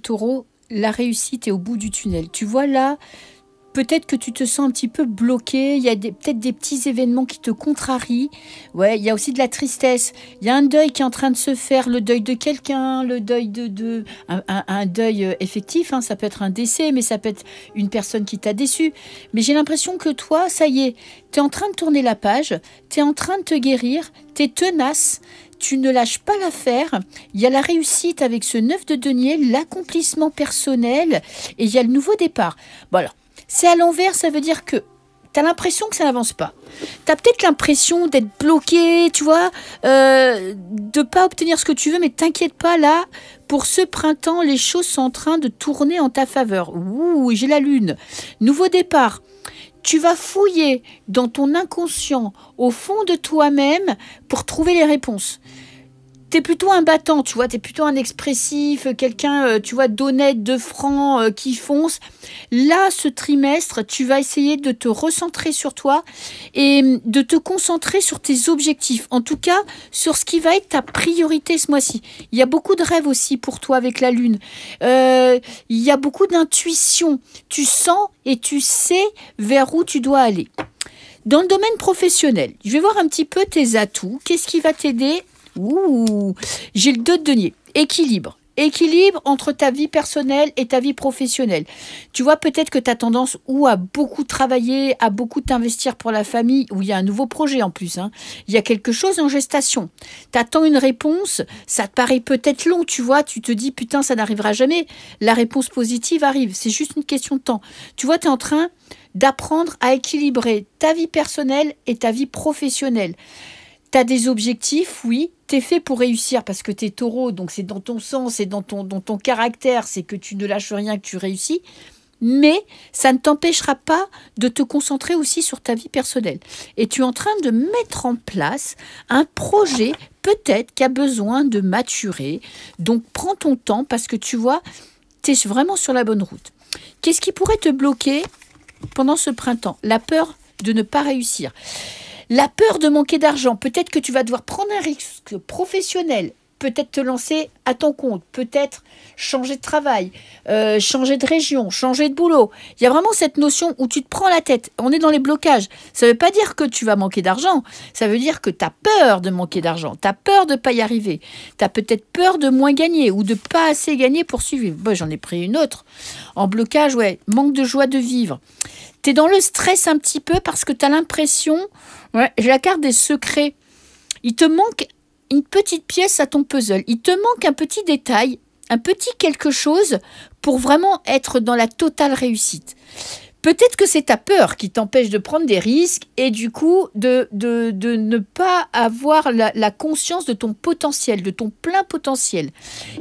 taureau, la réussite est au bout du tunnel. Tu vois là, peut-être que tu te sens un petit peu bloqué, il y a peut-être des petits événements qui te contrarient. Ouais, il y a aussi de la tristesse. Il y a un deuil qui est en train de se faire, le deuil de quelqu'un, le deuil un deuil effectif, hein, ça peut être un décès, mais ça peut être une personne qui t'a déçu. Mais j'ai l'impression que toi, ça y est, tu es en train de tourner la page, tu es en train de te guérir, tu es tenace. Tu ne lâches pas l'affaire. Il y a la réussite avec ce 9 de denier, l'accomplissement personnel et il y a le nouveau départ. Bon alors, c'est à l'envers, ça veut dire que tu as l'impression que ça n'avance pas. Tu as peut-être l'impression d'être bloqué, tu vois, de ne pas obtenir ce que tu veux, mais t'inquiète pas, là, pour ce printemps, les choses sont en train de tourner en ta faveur. Ouh, j'ai la lune. Nouveau départ. Tu vas fouiller dans ton inconscient, au fond de toi-même, pour trouver les réponses. Tu es plutôt un battant, tu vois, tu es plutôt un expressif, quelqu'un, tu vois, d'honnête, de franc, qui fonce. Là, ce trimestre, tu vas essayer de te recentrer sur toi et de te concentrer sur tes objectifs. En tout cas, sur ce qui va être ta priorité ce mois-ci. Il y a beaucoup de rêves aussi pour toi avec la lune. Il y a beaucoup d'intuition. Tu sens et tu sais vers où tu dois aller. Dans le domaine professionnel, je vais voir un petit peu tes atouts. Qu'est-ce qui va t'aider ? Ouh, j'ai le 2 de denier. Équilibre. Équilibre entre ta vie personnelle et ta vie professionnelle. Tu vois, peut-être que tu as tendance ou à beaucoup travailler, à beaucoup t'investir pour la famille, où il y a un nouveau projet en plus. Hein. Il y a quelque chose en gestation. Tu attends une réponse, ça te paraît peut-être long, tu vois, tu te dis, putain, ça n'arrivera jamais. La réponse positive arrive, c'est juste une question de temps. Tu vois, tu es en train d'apprendre à équilibrer ta vie personnelle et ta vie professionnelle. Tu as des objectifs, oui, tu es fait pour réussir parce que tu es taureau, donc c'est dans ton sang, c'est dans ton caractère, c'est que tu ne lâches rien, que tu réussis. Mais ça ne t'empêchera pas de te concentrer aussi sur ta vie personnelle. Et tu es en train de mettre en place un projet peut-être qui a besoin de maturer. Donc prends ton temps parce que tu vois, tu es vraiment sur la bonne route. Qu'est-ce qui pourrait te bloquer pendant ce printemps ? La peur de ne pas réussir. La peur de manquer d'argent, peut-être que tu vas devoir prendre un risque professionnel, peut-être te lancer à ton compte, peut-être changer de travail, changer de région, changer de boulot. Il y a vraiment cette notion où tu te prends la tête. On est dans les blocages. Ça ne veut pas dire que tu vas manquer d'argent. Ça veut dire que tu as peur de manquer d'argent. Tu as peur de ne pas y arriver. Tu as peut-être peur de moins gagner ou de pas assez gagner pour suivre. Bon, j'en ai pris une autre. En blocage, ouais, manque de joie de vivre. Tu es dans le stress un petit peu parce que tu as l'impression... Ouais, j'ai la carte des secrets. Il te manque une petite pièce à ton puzzle. Il te manque un petit détail, un petit quelque chose pour vraiment être dans la totale réussite. Peut-être que c'est ta peur qui t'empêche de prendre des risques et du coup de ne pas avoir la conscience de ton potentiel, de ton plein potentiel.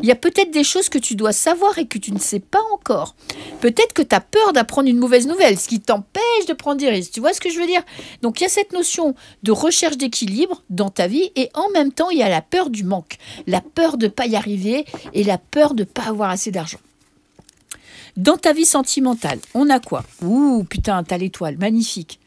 Il y a peut-être des choses que tu dois savoir et que tu ne sais pas encore. Peut-être que tu as peur d'apprendre une mauvaise nouvelle, ce qui t'empêche de prendre des risques. Tu vois ce que je veux dire? Donc il y a cette notion de recherche d'équilibre dans ta vie et en même temps il y a la peur du manque, la peur de ne pas y arriver et la peur de ne pas avoir assez d'argent. Dans ta vie sentimentale, on a quoi? Ouh, putain, t'as l'étoile, magnifique.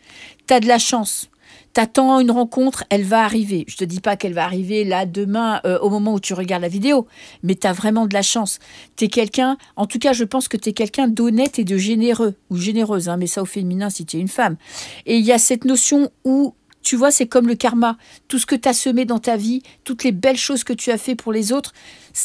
T'as de la chance. T'attends une rencontre, elle va arriver. Je te dis pas qu'elle va arriver là, demain, au moment où tu regardes la vidéo, mais t'as vraiment de la chance. T'es quelqu'un, en tout cas, je pense que t'es quelqu'un d'honnête et de généreux, ou généreuse, hein, mais ça au féminin si t'es une femme. Et il y a cette notion où, tu vois, c'est comme le karma. Tout ce que tu as semé dans ta vie, toutes les belles choses que tu as fait pour les autres,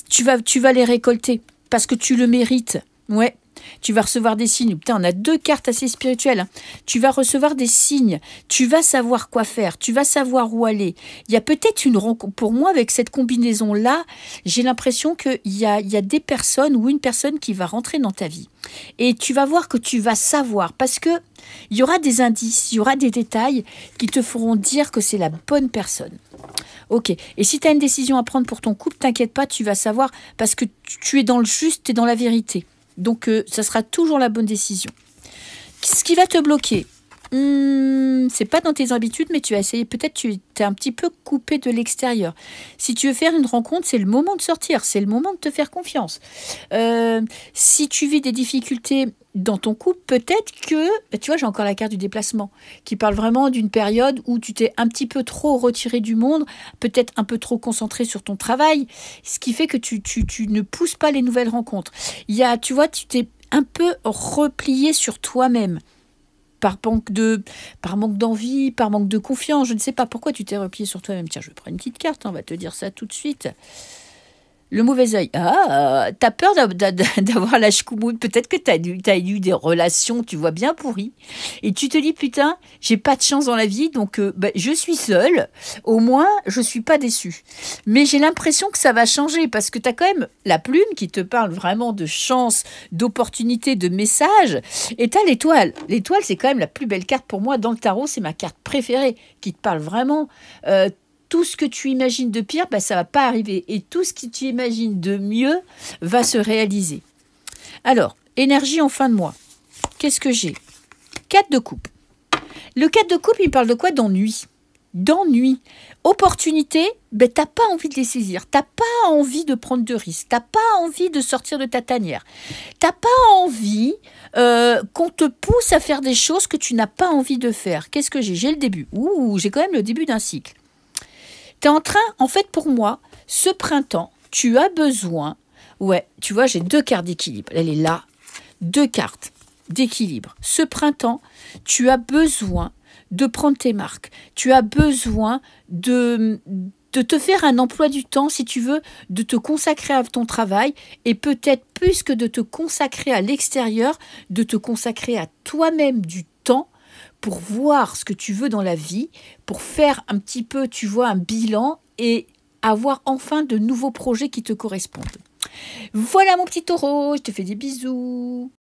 tu vas les récolter parce que tu le mérites. Ouais. Tu vas recevoir des signes. Putain, on a 2 cartes assez spirituelles. Hein. Tu vas recevoir des signes. Tu vas savoir quoi faire. Tu vas savoir où aller. Il y a peut-être une rencontre. Pour moi, avec cette combinaison-là, j'ai l'impression qu'il y a des personnes ou une personne qui va rentrer dans ta vie. Et tu vas voir que tu vas savoir. Parce que il y aura des indices, il y aura des détails qui te feront dire que c'est la bonne personne. Ok. Et si tu as une décision à prendre pour ton couple, t'inquiète pas, tu vas savoir parce que tu es dans le juste, tu es dans la vérité. Donc, ça sera toujours la bonne décision. Ce qui va te bloquer, c'est pas dans tes habitudes, mais tu as essayé, peut-être tu t'es un petit peu coupé de l'extérieur. Si tu veux faire une rencontre, c'est le moment de sortir, c'est le moment de te faire confiance. Si tu vis des difficultés dans ton couple, peut-être que, tu vois, j'ai encore la carte du déplacement, qui parle vraiment d'une période où tu t'es un petit peu trop retiré du monde, peut-être un peu trop concentré sur ton travail, ce qui fait que tu ne pousses pas les nouvelles rencontres. Tu vois, tu t'es un peu replié sur toi-même. Par manque d'envie, par manque de confiance. Je ne sais pas pourquoi tu t'es replié sur toi-même. Tiens, je vais prendre une petite carte, on va te dire ça tout de suite. Le mauvais œil. Ah, t'as peur d'avoir la chkoumoune. Peut-être que t'as eu des relations, tu vois, bien pourries. Et tu te dis, putain, j'ai pas de chance dans la vie, donc je suis seule. Au moins, je suis pas déçue. Mais j'ai l'impression que ça va changer parce que t'as quand même la plume qui te parle vraiment de chance, d'opportunité, de message. Et t'as l'étoile. L'étoile, c'est quand même la plus belle carte pour moi dans le tarot. C'est ma carte préférée qui te parle vraiment. Tout ce que tu imagines de pire, ça ne va pas arriver. Et tout ce que tu imagines de mieux va se réaliser. Alors, énergie en fin de mois. Qu'est-ce que j'ai? 4 de coupe. Le 4 de coupe, il parle de quoi? D'ennui. D'ennui. Opportunité, t'as pas envie de les saisir. T'as pas envie de prendre de risques. T'as pas envie de sortir de ta tanière. T'as pas envie qu'on te pousse à faire des choses que tu n'as pas envie de faire. Qu'est-ce que j'ai? J'ai le début. J'ai quand même le début d'un cycle. Tu es en train, en fait, pour moi, ce printemps, tu as besoin, tu vois, j'ai 2 cartes d'équilibre. Elle est là, 2 cartes d'équilibre. Ce printemps, tu as besoin de prendre tes marques. Tu as besoin de te faire un emploi du temps, si tu veux, de te consacrer à ton travail et peut-être plus que de te consacrer à l'extérieur, de te consacrer à toi-même du temps pour voir ce que tu veux dans la vie, pour faire un petit peu, tu vois, un bilan et avoir enfin de nouveaux projets qui te correspondent. Voilà mon petit taureau, je te fais des bisous.